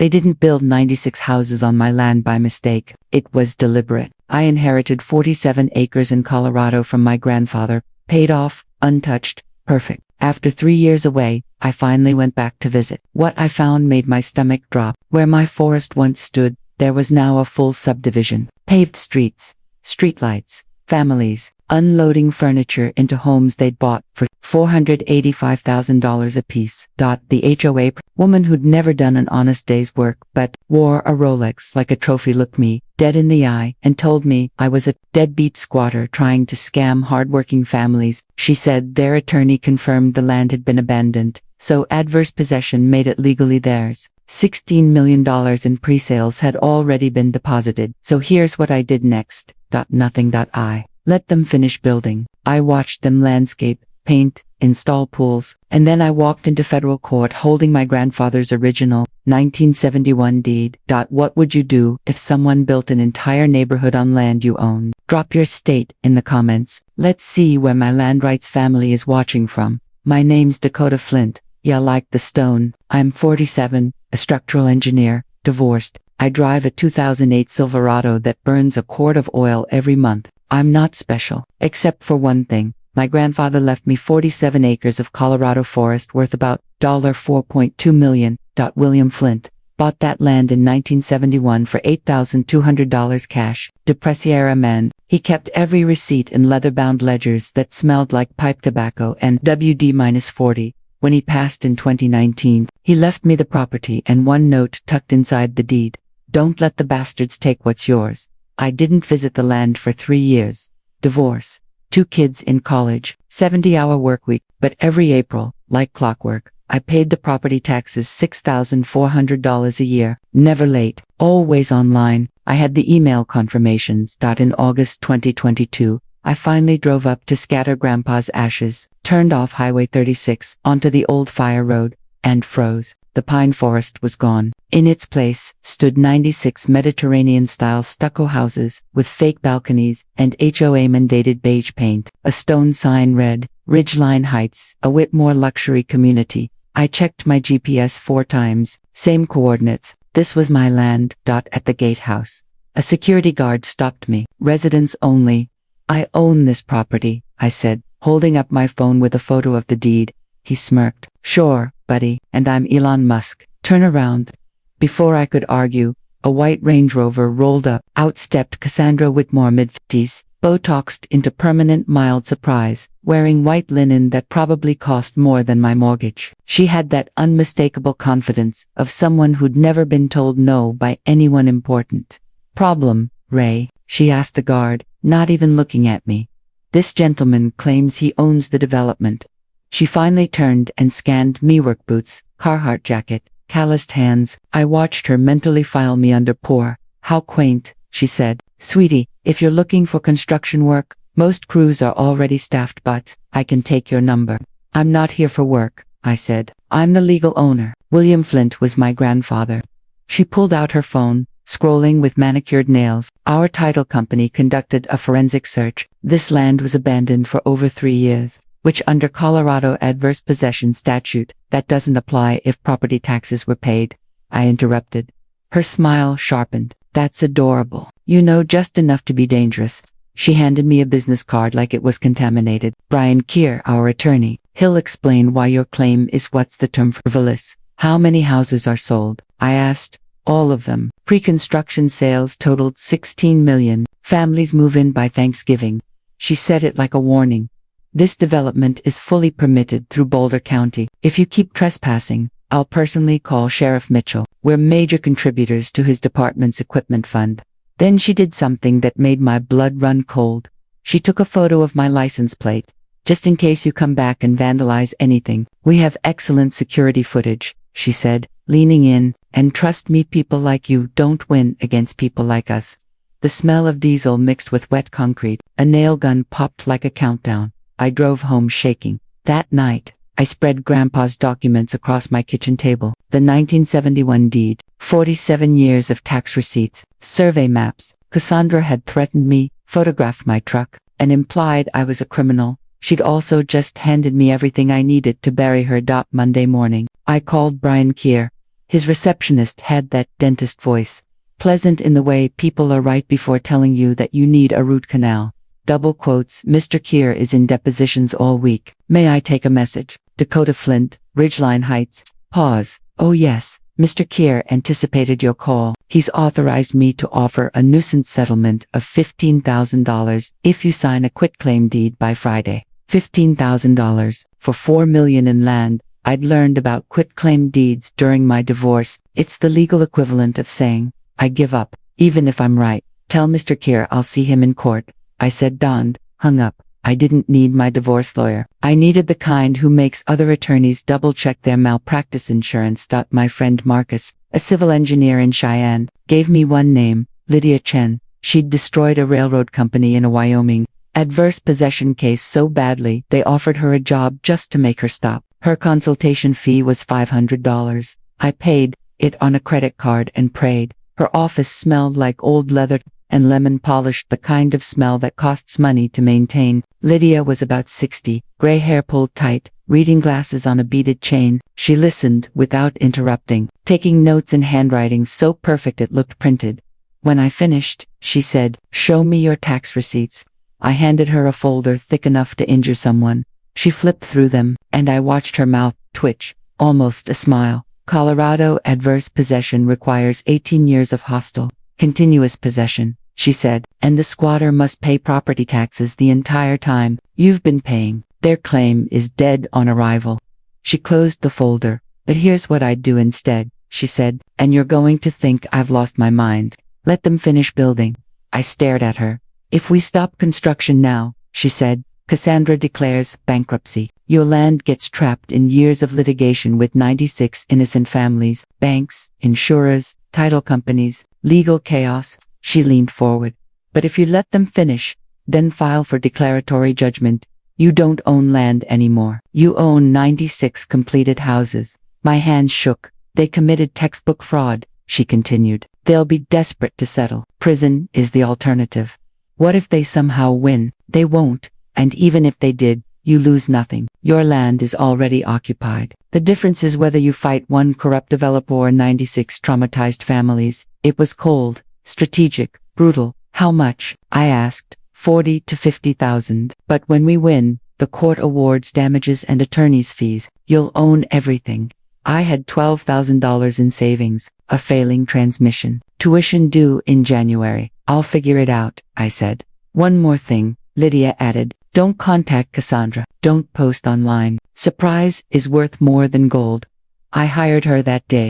They didn't build 96 houses on my land by mistake. It was deliberate. I inherited 47 acres in Colorado from my grandfather, paid off, untouched, perfect. After 3 years away, I finally went back to visit. What I found made my stomach drop. Where my forest once stood, there was now a full subdivision. Paved streets, streetlights, families, unloading furniture into homes they'd bought for $485,000 apiece. The HOA woman who'd never done an honest day's work but wore a Rolex like a trophy looked me dead in the eye and told me I was a deadbeat squatter trying to scam hardworking families. She said their attorney confirmed the land had been abandoned, so adverse possession made it legally theirs. $16 million in pre-sales had already been deposited. So here's what I did next. Nothing. I let them finish building. I watched them landscape, paint, install pools, and then I walked into federal court holding my grandfather's original 1971 deed. What would you do if someone built an entire neighborhood on land you own? Drop your state in the comments. Let's see where my land rights family is watching from. My name's Dakota Flint. Yeah, like the stone. I'm 47, a structural engineer, divorced. I drive a 2008 Silverado that burns a quart of oil every month. I'm not special, except for one thing. My grandfather left me 47 acres of Colorado forest worth about $4.2 million. William Flint bought that land in 1971 for $8,200 cash. Depressiera man. He kept every receipt in leather-bound ledgers that smelled like pipe tobacco and WD-40. When he passed in 2019, he left me the property and one note tucked inside the deed. Don't let the bastards take what's yours. I didn't visit the land for 3 years. Divorce. 2 kids in college. 70-hour work week. But every April, like clockwork, I paid the property taxes $6,400 a year. Never late. Always online. I had the email confirmations. In August 2022, I finally drove up to scatter Grandpa's ashes, turned off Highway 36 onto the old fire road, and froze. The pine forest was gone. In its place stood 96 Mediterranean-style stucco houses with fake balconies and HOA mandated beige paint. A stone sign read, Ridgeline Heights, a Whitmore luxury community. I checked my GPS 4 times, same coordinates. This was my land. At the gatehouse, a security guard stopped me. Residents only. I own this property, I said, holding up my phone with a photo of the deed. He smirked. Sure, buddy, and I'm Elon Musk. Turn around. Before I could argue, a white Range Rover rolled up. Out stepped Cassandra Whitmore, mid-50s, Botoxed into permanent mild surprise, wearing white linen that probably cost more than my mortgage. She had that unmistakable confidence of someone who'd never been told no by anyone important. Problem, Ray? She asked the guard, not even looking at me. This gentleman claims he owns the development. She finally turned and scanned me. Work boots, Carhartt jacket, calloused hands. I watched her mentally file me under poor. How quaint, she said. Sweetie, if you're looking for construction work, most crews are already staffed, but I can take your number. I'm not here for work, I said. I'm the legal owner. William Flint was my grandfather. She pulled out her phone, scrolling with manicured nails. Our title company conducted a forensic search. This land was abandoned for over 3 years, which under Colorado adverse possession statute, that doesn't apply if property taxes were paid. I interrupted. Her smile sharpened. That's adorable. You know just enough to be dangerous. She handed me a business card like it was contaminated. Brian Keir, our attorney. He'll explain why your claim is what's the term frivolous. How many houses are sold? I asked. All of them. Pre-construction sales totaled 16 million. Families move in by Thanksgiving. She said it like a warning. This development is fully permitted through Boulder County. If you keep trespassing, I'll personally call Sheriff Mitchell. We're major contributors to his department's equipment fund. Then she did something that made my blood run cold. She took a photo of my license plate. Just in case you come back and vandalize anything, we have excellent security footage, she said, leaning in, and trust me, people like you don't win against people like us. The smell of diesel mixed with wet concrete, a nail gun popped like a countdown. I drove home shaking. That night, I spread Grandpa's documents across my kitchen table. The 1971 deed, 47 years of tax receipts, survey maps. Cassandra had threatened me, photographed my truck, and implied I was a criminal. She'd also just handed me everything I needed to bury her. Monday morning, I called Brian Keir. His receptionist had that dentist voice, pleasant in the way people are right before telling you that you need a root canal. Double quotes, Mr. Keir is in depositions all week. May I take a message? Dakota Flint, Ridgeline Heights. Pause. Oh yes, Mr. Keir anticipated your call. He's authorized me to offer a nuisance settlement of $15,000 if you sign a quitclaim deed by Friday. $15,000 for $4 million in land. I'd learned about quitclaim deeds during my divorce. It's the legal equivalent of saying, I give up, even if I'm right. Tell Mr. Keir I'll see him in court. I said, donned, hung up. I didn't need my divorce lawyer. I needed the kind who makes other attorneys double-check their malpractice insurance. My friend Marcus, a civil engineer in Cheyenne, gave me one name, Lydia Chen. She'd destroyed a railroad company in a Wyoming adverse possession case so badly they offered her a job just to make her stop. Her consultation fee was $500. I paid it on a credit card and prayed. Her office smelled like old leather and lemon polished, the kind of smell that costs money to maintain. Lydia was about 60, gray hair pulled tight, reading glasses on a beaded chain. She listened without interrupting, taking notes in handwriting so perfect it looked printed. When I finished, she said, show me your tax receipts. I handed her a folder thick enough to injure someone. She flipped through them, and I watched her mouth twitch, almost a smile. Colorado adverse possession requires 18 years of hostile, continuous possession, she said, and the squatter must pay property taxes the entire time you've been paying. Their claim is dead on arrival. She closed the folder. But here's what I'd do instead, she said, and you're going to think I've lost my mind. Let them finish building. I stared at her. If we stop construction now, she said, Cassandra declares bankruptcy. Your land gets trapped in years of litigation with 96 innocent families, banks, insurers, title companies, legal chaos. She leaned forward. But if you let them finish, then file for declaratory judgment, you don't own land anymore. You own 96 completed houses. My hands shook. They committed textbook fraud, she continued. They'll be desperate to settle. Prison is the alternative. What if they somehow win? They won't. And even if they did, you lose nothing. Your land is already occupied. The difference is whether you fight one corrupt developer or 96 traumatized families. It was cold, strategic, brutal. How much? I asked. 40 to 50,000. But when we win, the court awards damages and attorney's fees. You'll own everything. I had $12,000 in savings, a failing transmission, tuition due in January. I'll figure it out, I said. One more thing, Lydia added. Don't contact Cassandra. Don't post online. Surprise is worth more than gold. I hired her that day.